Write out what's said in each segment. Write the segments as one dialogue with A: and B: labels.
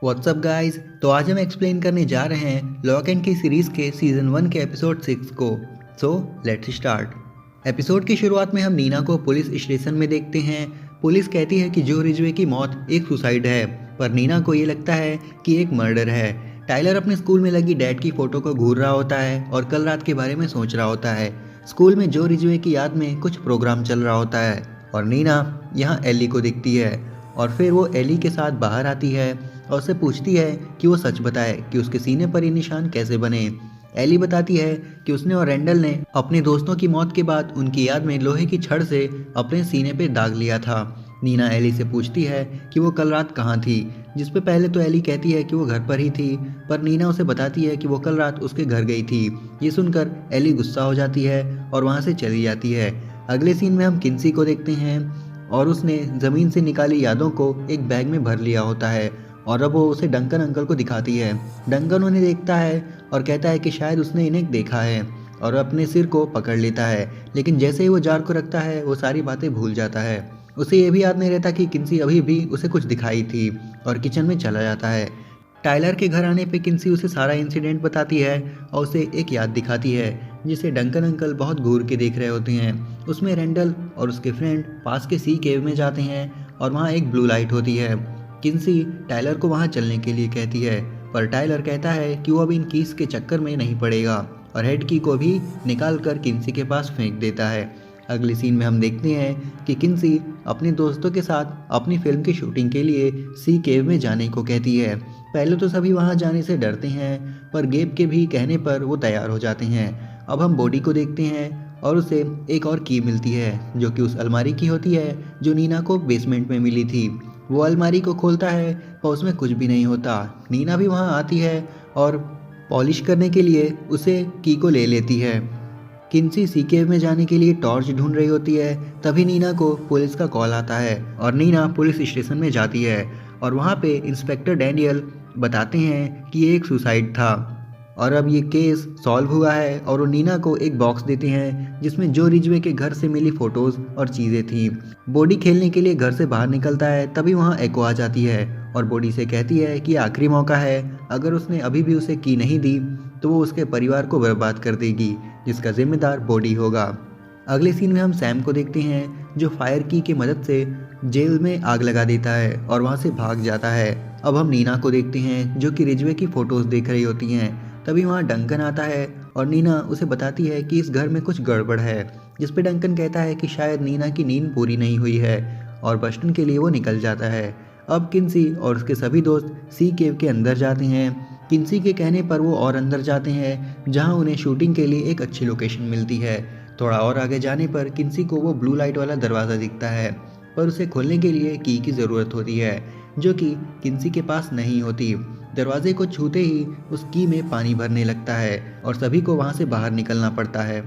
A: WhatsApp guys. तो आज हम एक्सप्लेन करने जा रहे हैं लॉक एंड की सीरीज के सीजन 1 के एपिसोड 6 को। So let's start. एपिसोड की शुरुआत में हम नीना को पुलिस स्टेशन में देखते हैं। पुलिस कहती है कि जो रिजवे की मौत एक सुसाइड है, पर नीना को ये लगता है कि एक मर्डर है। टाइलर अपने स्कूल में लगी डैड की फोटो को घूर रहा होता है और कल रात के बारे में सोच रहा होता है। स्कूल में जो रिजवे की याद में कुछ प्रोग्राम चल रहा होता है और नीना यहाँ एली को दिखती है और फिर वो एली के साथ बाहर आती है और उससे पूछती है कि वो सच बताए कि उसके सीने पर ये निशान कैसे बने। एली बताती है कि उसने और रैंडल ने अपने दोस्तों की मौत के बाद उनकी याद में लोहे की छड़ से अपने सीने पे दाग लिया था। नीना एली से पूछती है कि वो कल रात कहाँ थी, जिस पे पहले तो एली कहती है कि वो घर पर ही थी, पर नीना उसे बताती है कि वो कल रात उसके घर गई थी। ये सुनकर एली गुस्सा हो जाती है और वहाँ से चली जाती है। अगले सीन में हम किन्सी को देखते हैं और उसने ज़मीन से निकाली यादों को एक बैग में भर लिया होता है और अब वो उसे डंकन अंकल को दिखाती है। डंकन उन्हें देखता है और कहता है कि शायद उसने इन्हें देखा है और अपने सिर को पकड़ लेता है, लेकिन जैसे ही वो जार को रखता है वो सारी बातें भूल जाता है। उसे ये भी याद नहीं रहता कि किन्सी अभी भी उसे कुछ दिखाई थी और किचन में चला जाता है। टाइलर के घर आने पे किन्सी उसे सारा इंसिडेंट बताती है और उसे एक याद दिखाती है जिसे डंकन अंकल बहुत घूर के देख रहे होते हैं। उसमें रैंडल और उसके फ्रेंड पास के सी केव में जाते हैं और वहाँ एक ब्लू लाइट होती है। किन्सी टाइलर को वहाँ चलने के लिए कहती है, पर टाइलर कहता है कि वो अब इन कीज के चक्कर में नहीं पड़ेगा और हेड की को भी निकाल कर किन्सी के पास फेंक देता है। अगले सीन में हम देखते हैं कि किन्सी अपने दोस्तों के साथ अपनी फिल्म की शूटिंग के लिए सी केव में जाने को कहती है। पहले तो सभी वहाँ जाने से डरते हैं, पर गेब के भी कहने पर वो तैयार हो जाते हैं। अब हम बॉडी को देखते हैं और उसे एक और की मिलती है जो कि उस अलमारी की होती है जो नीना को बेसमेंट में मिली थी। वो अलमारी को खोलता है पर उसमें कुछ भी नहीं होता। नीना भी वहाँ आती है और पॉलिश करने के लिए उसे की को ले लेती है। किन्सी सी केव में जाने के लिए टॉर्च ढूंढ रही होती है, तभी नीना को पुलिस का कॉल आता है और नीना पुलिस स्टेशन में जाती है और वहाँ पे इंस्पेक्टर डैनियल बताते हैं कि ये एक सुसाइड था और अब ये केस सॉल्व हुआ है और वो नीना को एक बॉक्स देते हैं जिसमें जो रिजवे के घर से मिली फोटोज और चीज़ें थी। बॉडी खेलने के लिए घर से बाहर निकलता है, तभी वहाँ एको आ जाती है और बॉडी से कहती है कि आखिरी मौका है, अगर उसने अभी भी उसे की नहीं दी तो वो उसके परिवार को बर्बाद कर देगी, जिसका जिम्मेदार बॉडी होगा। अगले सीन में हम सैम को देखते हैं जो फायर की मदद से जेल में आग लगा देता है और वहाँ से भाग जाता है। अब हम नीना को देखते हैं जो कि रिजवे की फ़ोटोज़ देख रही होती हैं। तभी वहाँ डंकन आता है और नीना उसे बताती है कि इस घर में कुछ गड़बड़ है, जिस पे डंकन कहता है कि शायद नीना की नींद पूरी नहीं हुई है और बस्टन के लिए वो निकल जाता है। अब किन्सी और उसके सभी दोस्त सी केव के अंदर जाते हैं। किन्सी के कहने पर वो और अंदर जाते हैं जहाँ उन्हें शूटिंग के लिए एक अच्छी लोकेशन मिलती है। थोड़ा और आगे जाने पर किन्सी को वो ब्लू लाइट वाला दरवाज़ा दिखता है, पर उसे खोलने के लिए की ज़रूरत होती है जो कि किन्सी के पास नहीं होती। दरवाजे को छूते ही उस की में पानी भरने लगता है और सभी को वहाँ से बाहर निकलना पड़ता है।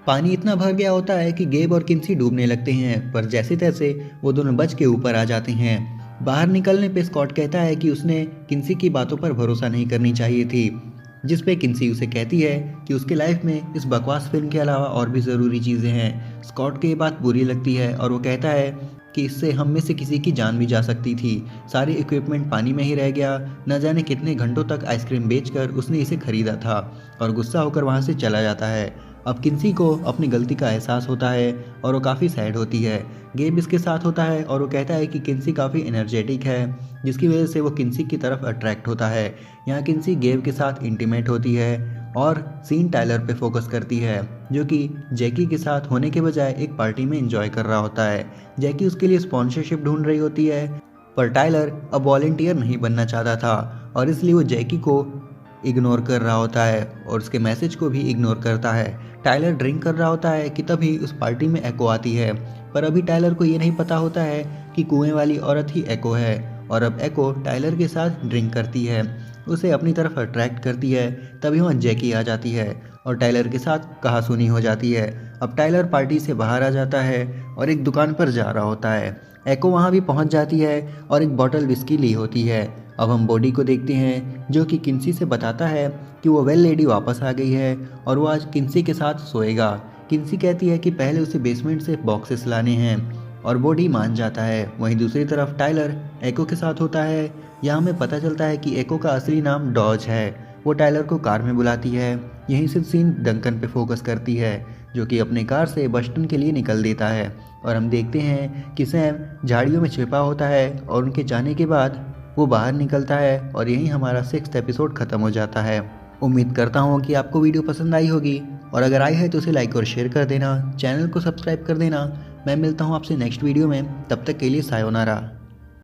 A: पानी इतना भर गया होता है कि गेब और किन्सी डूबने लगते हैं, पर जैसे तैसे वो दोनों बच के ऊपर आ जाते हैं। बाहर निकलने पे स्कॉट कहता है कि उसने किन्सी की बातों पर भरोसा नहीं करनी चाहिए थी, जिस पे किन्सी उसे कहती है कि उसके लाइफ में इस बकवास फिल्म के अलावा और भी ज़रूरी चीज़ें हैं। स्कॉट को ये बात बुरी लगती है और वो कहता है कि इससे हम में से किसी की जान भी जा सकती थी। सारे इक्विपमेंट पानी में ही रह गया, न जाने कितने घंटों तक आइसक्रीम बेचकर उसने इसे खरीदा था, और गुस्सा होकर वहाँ से चला जाता है। अब किन्सी को अपनी गलती का एहसास होता है और वो काफ़ी सैड होती है। गेब इसके साथ होता है और वो कहता है कि किन्सी काफ़ी एनर्जेटिक है, जिसकी वजह से वो किन्सी की तरफ अट्रैक्ट होता है। यहाँ किन्सी गेब के साथ इंटीमेट होती है और सीन टाइलर पे फोकस करती है जो कि जैकी के साथ होने के बजाय एक पार्टी में एंजॉय कर रहा होता है। जैकी उसके लिए स्पॉन्सरशिप ढूंढ रही होती है, पर टाइलर अब वॉलंटियर नहीं बनना चाहता था और इसलिए वो जैकी को इग्नोर कर रहा होता है और उसके मैसेज को भी इग्नोर करता है। टाइलर ड्रिंक कर रहा होता है कि तभी उस पार्टी में एको आती है, पर अभी टाइलर को ये नहीं पता होता है कि कुएं वाली औरत ही एको है और अब एको टाइलर के साथ ड्रिंक करती है, उसे अपनी तरफ अट्रैक्ट करती है। तभी वहाँ जैकी आ जाती है और टाइलर के साथ कहासुनी हो जाती है। अब टाइलर पार्टी से बाहर आ जाता है और एक दुकान पर जा रहा होता है। एको वहाँ भी पहुँच जाती है और एक बॉटल विस्की ली होती है। अब हम बॉडी को देखते हैं जो कि किन्सी से बताता है कि वो वेल लेडी वापस आ गई है और वो आज किन्सी के साथ सोएगा। किन्सी कहती है कि पहले उसे बेसमेंट से बॉक्सेस लाने हैं और बॉडी मान जाता है। वहीं दूसरी तरफ टाइलर एको के साथ होता है। यहाँ हमें पता चलता है कि एको का असली नाम डॉज है। वो टाइलर को कार में बुलाती है। यहीं से सीन डंकन पे फोकस करती है, जो कि अपने कार से बस्टन के लिए निकल देता है और हम देखते हैं कि सैम झाड़ियों में छिपा होता है और उनके जाने के बाद वो बाहर निकलता है और यहीं हमारा 6th एपिसोड ख़त्म हो जाता है। उम्मीद करता हूँ कि आपको वीडियो पसंद आई होगी और अगर आई है तो उसे लाइक और शेयर कर देना, चैनल को सब्सक्राइब कर देना। मैं मिलता हूँ आपसे नेक्स्ट वीडियो में, तब तक के लिए सायोनारा।